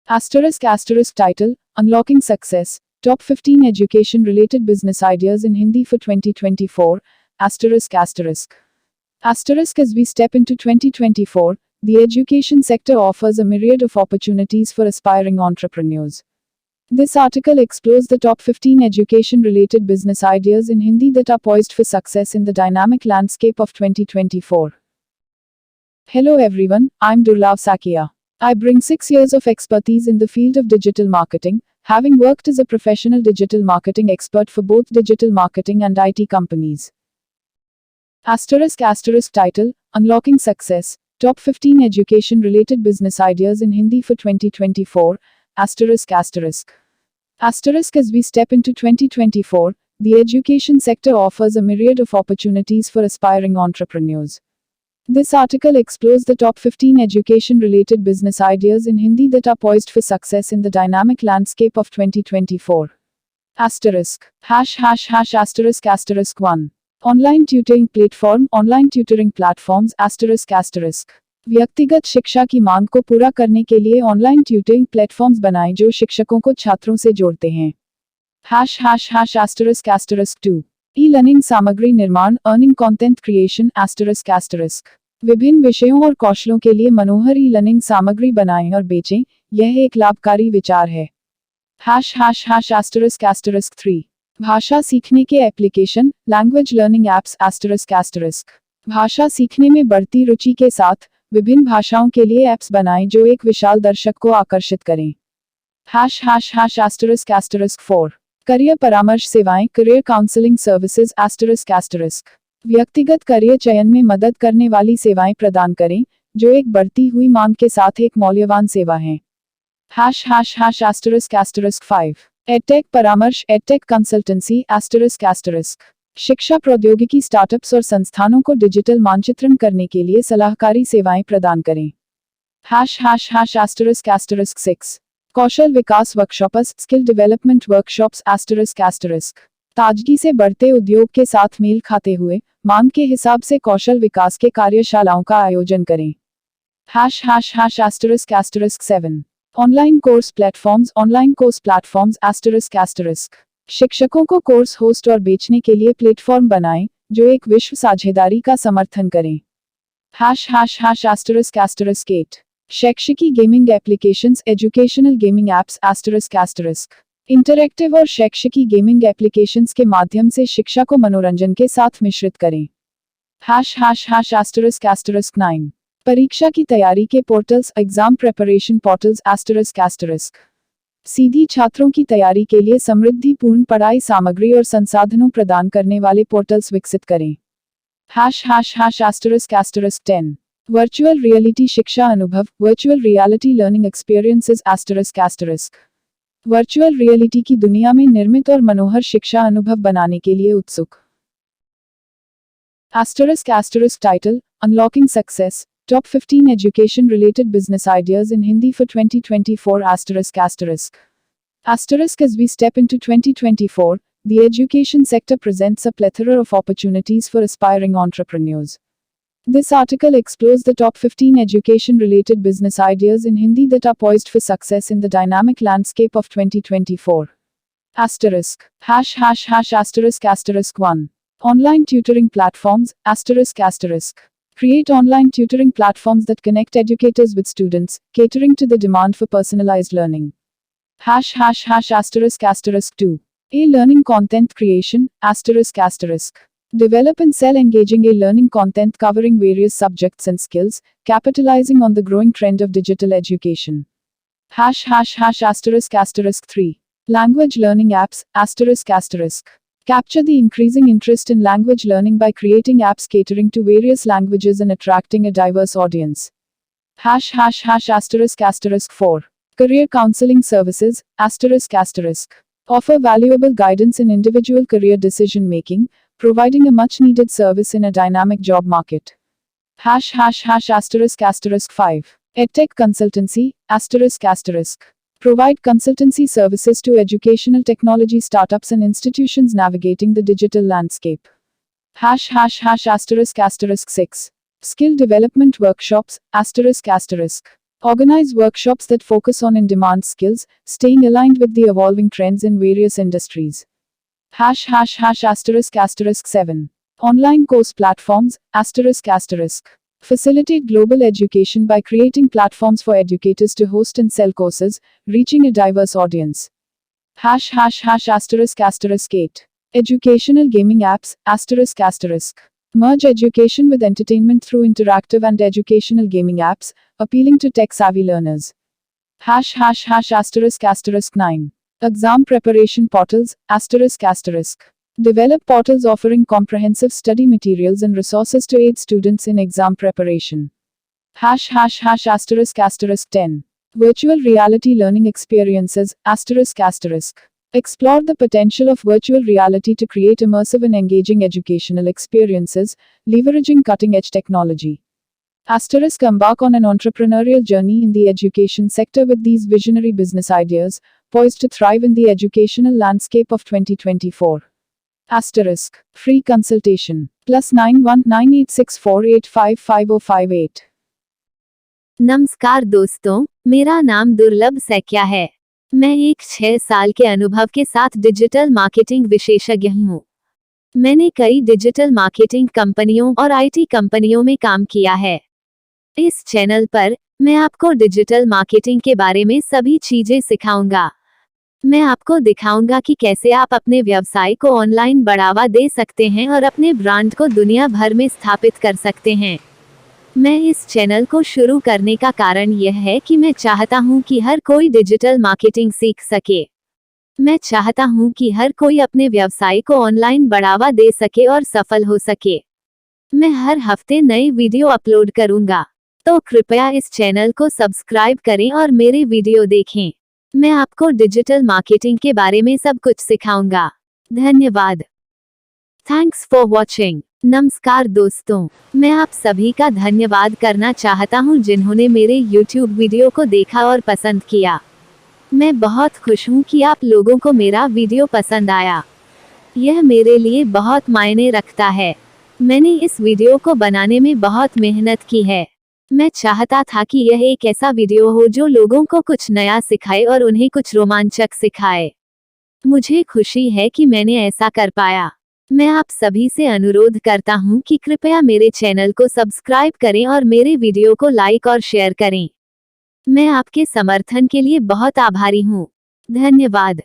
Asterisk title, Unlocking Success, Top 15 Education Related Business Ideas in Hindi for 2024, asterisk. As we step into 2024, the education sector offers a myriad of opportunities for aspiring entrepreneurs. This article explores the top 15 education related business ideas in Hindi that are poised for success in the dynamic landscape of 2024. Hello everyone, I'm Durlav Sakia. I bring 6 years of expertise in the field of digital marketing, having worked as a professional digital marketing expert for both digital marketing and IT companies. Asterisk title, Unlocking Success, Top 15 Education Related Business Ideas in Hindi for 2024, asterisk. As we step into 2024, the education sector offers a myriad of opportunities for aspiring entrepreneurs. This article explores the top 15 education-related business ideas in Hindi that are poised for success in the dynamic landscape of 2024. Asterisk. ******* 1. Online tutoring platform, online tutoring platforms, *****. व्यक्तिगत शिक्षा की मांग को पूरा करने के लिए online tutoring platforms बनाएं जो शिक्षकों को छात्रों से जोड़ते हैं. ******2. ई-लर्निंग सामग्री निर्माण, अर्निंग कंटेंट क्रिएशन, *****. विभिन्न विषयों और कौशलों के लिए मनोहर ई-लर्निंग सामग्री बनाएं और बेचें, यह एक लाभकारी विचार है. *****3. भाषा सीखने के एप्लीकेशन, लैंग्वेज लर्निंग एप्स, *****. भाषा सीखने में बढ़ती रुचि के साथ विभिन्न भाषाओं के लिए ऐप्स बनाएं जो एक विशाल दर्शक को आकर्षित करें. *****4. करियर परामर्श सेवाएं, करियर काउंसलिंग सर्विसेज, *****. व्यक्तिगत करियर चयन में मदद करने वाली सेवाएं प्रदान करें, जो एक बढ़ती हुई मांग के साथ एक मौल्यवान सेवा है. ****5. एडटेक परामर्श, एडटेक कंसल्टेंसी, ****. शिक्षा प्रौद्योगिकी स्टार्टअप्स और संस्थानों को डिजिटल मानचित्रण करने के लिए सलाहकारी सेवाएं प्रदान करें. ****6. कौशल विकास वर्कशॉप्स, स्किल डेवलपमेंट वर्कशॉप्स, ****. ताजगी से बढ़ते उद्योग के साथ मेल खाते हुए मांग के हिसाब से कौशल विकास के कार्यशालाओं का आयोजन करें. ****7. Online course platforms, online course platforms, ****. शिक्षकों को कोर्स होस्ट और बेचने के लिए प्लेटफॉर्म बनाएं, जो एक विश्व साझेदारी का समर्थन करें. ****8. शैक्षिकी gaming applications, educational gaming apps, ****. Interactive और शैक्षिकी गेमिंग एप्लीकेशंस के माध्यम से शिक्षा को मनोरंजन के साथ मिश्रित करें. ****9. परीक्षा की तैयारी के पोर्टल्स, एग्जाम प्रेपरेशन पोर्टल्स, ****. सीधी छात्रों की तैयारी के लिए समृद्धिपूर्ण पढ़ाई सामग्री और संसाधनों प्रदान करने वाले पोर्टल्स विकसित करें. ****10. वर्चुअल रियलिटी शिक्षा अनुभव, virtual reality learning experiences, ****. Virtual reality की दुनिया में निर्मित और मनोहर शिक्षा अनुभव बनाने के लिए उत्सुक. Title, unlocking success, top 15 education related business ideas in Hindi for 2024, As we step into 2024, the education sector presents a plethora of opportunities for aspiring entrepreneurs. This article explores the top 15 education-related business ideas in Hindi that are poised for success in the dynamic landscape of 2024. Asterisk. ******1. Online tutoring platforms, *****. Create online tutoring platforms that connect educators with students, catering to the demand for personalized learning. *****2. E-learning content creation, *****. Develop and sell engaging e-learning content covering various subjects and skills, capitalizing on the growing trend of digital education. ****3. Language learning apps, ****. Capture the increasing interest in language learning by creating apps catering to various languages and attracting a diverse audience. ****4. Career counseling services, ****. Offer valuable guidance in individual career decision making, providing a much-needed service in a dynamic job market. ****5. EdTech consultancy, ****. Provide consultancy services to educational technology startups and institutions navigating the digital landscape. ***6. Skill development workshops, ****. Organize workshops that focus on in-demand skills, staying aligned with the evolving trends in various industries. ***** 7. Online course platforms, ****. Facilitate global education by creating platforms for educators to host and sell courses, reaching a diverse audience. ****8. Educational gaming apps, ****. Merge education with entertainment through interactive and educational gaming apps, appealing to tech-savvy learners. ****9. Exam preparation portals, ****. Develop portals offering comprehensive study materials and resources to aid students in exam preparation. ***10. Virtual reality learning experiences, ****. Explore the potential of virtual reality to create immersive and engaging educational experiences, leveraging cutting-edge technology. Embark on an entrepreneurial journey in the education sector with these visionary business ideas, poised to thrive in the educational landscape of 2024. Free consultation. +91 9864855058. नमस्कार दोस्तों, मेरा नाम दुर्लभ सैकिया है। मैं एक 6 साल के अनुभव के साथ डिजिटल मार्केटिंग विशेषज्ञ हूँ। मैंने कई डिजिटल मार्केटिंग कंपनियों और आईटी कंपनियों में काम किया है। इस चैनल पर मैं आपको डिजिटल मार्केटिंग के बारे में सभी चीजें सिखाऊंगा। मैं आपको दिखाऊंगा कि कैसे आप अपने व्यवसाय को ऑनलाइन बढ़ावा दे सकते हैं और अपने ब्रांड को दुनिया भर में स्थापित कर सकते हैं। मैं इस चैनल को शुरू करने का कारण यह है कि मैं चाहता हूं कि हर कोई डिजिटल मार्केटिंग सीख सके। मैं चाहता हूं कि हर कोई अपने व्यवसाय को ऑनलाइन बढ़ावा दे सके और सफल हो सके। मैं हर हफ्ते नए वीडियो अपलोड करूंगा, तो कृपया इस चैनल को सब्सक्राइब करें और मेरे वीडियो देखें। मैं आपको डिजिटल मार्केटिंग के बारे में सब कुछ सिखाऊंगा। धन्यवाद। Thanks for watching. नमस्कार दोस्तों, मैं आप सभी का धन्यवाद करना चाहता हूं जिन्होंने मेरे YouTube वीडियो को देखा और पसंद किया। मैं बहुत खुश हूं कि आप लोगों को मेरा वीडियो पसंद आया। यह मेरे लिए बहुत मायने रखता है। मैंने इस वीडियो को बनाने में बहुत मेहनत की है। मैं चाहता था कि यह एक ऐसा वीडियो हो जो लोगों को कुछ नया सिखाए और उन्हें कुछ रोमांचक सिखाए। मुझे खुशी है कि मैंने ऐसा कर पाया। मैं आप सभी से अनुरोध करता हूं कि कृपया मेरे चैनल को सब्सक्राइब करें और मेरे वीडियो को लाइक और शेयर करें। मैं आपके समर्थन के लिए बहुत आभारी हूं। धन्यवाद।